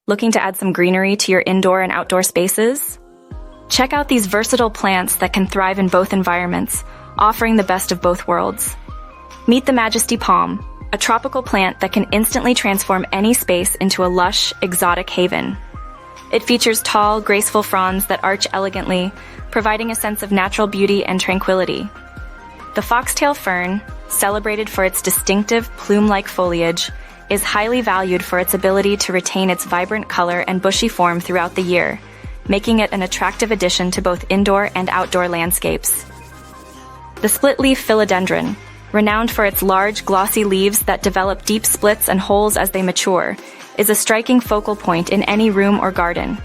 Looking to add some greenery to your indoor and outdoor spaces? Check out these versatile plants that can thrive in both environments, offering the best of both worlds. Meet the Majesty Palm, a tropical plant that can instantly transform any space into a lush, exotic haven. It features tall, graceful fronds that arch elegantly, providing a sense of natural beauty and tranquility. The foxtail fern, celebrated for its distinctive plume-like foliage, is highly valued for its ability to retain its vibrant color and bushy form throughout the year, making it an attractive addition to both indoor and outdoor landscapes. The Split Leaf Philodendron, renowned for its large, glossy leaves that develop deep splits and holes as they mature, is a striking focal point in any room or garden.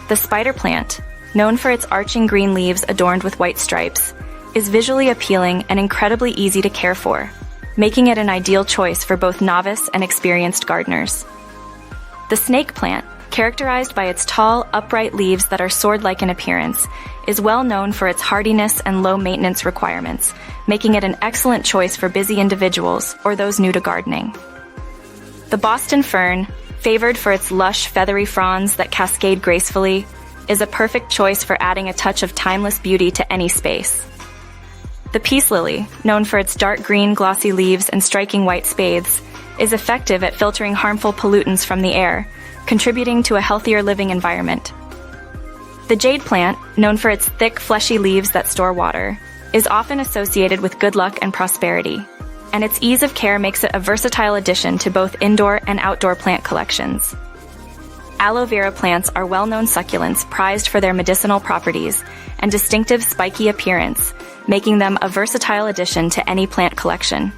The spider plant, known for its arching green leaves adorned with white stripes, is visually appealing and incredibly easy to care for, making it an ideal choice for both novice and experienced gardeners. The snake plant, characterized by its tall, upright leaves that are sword-like in appearance, is well known for its hardiness and low maintenance requirements, making it an excellent choice for busy individuals or those new to gardening. The Boston fern, favored for its lush, feathery fronds that cascade gracefully, is a perfect choice for adding a touch of timeless beauty to any space. The peace lily, known for its dark green, glossy leaves and striking white spathes, is effective at filtering harmful pollutants from the air, contributing to a healthier living environment. The jade plant, known for its thick, fleshy leaves that store water, is often associated with good luck and prosperity, and its ease of care makes it a versatile addition to both indoor and outdoor plant collections. Aloe vera plants are well-known succulents prized for their medicinal properties and distinctive spiky appearance, making them a versatile addition to any plant collection.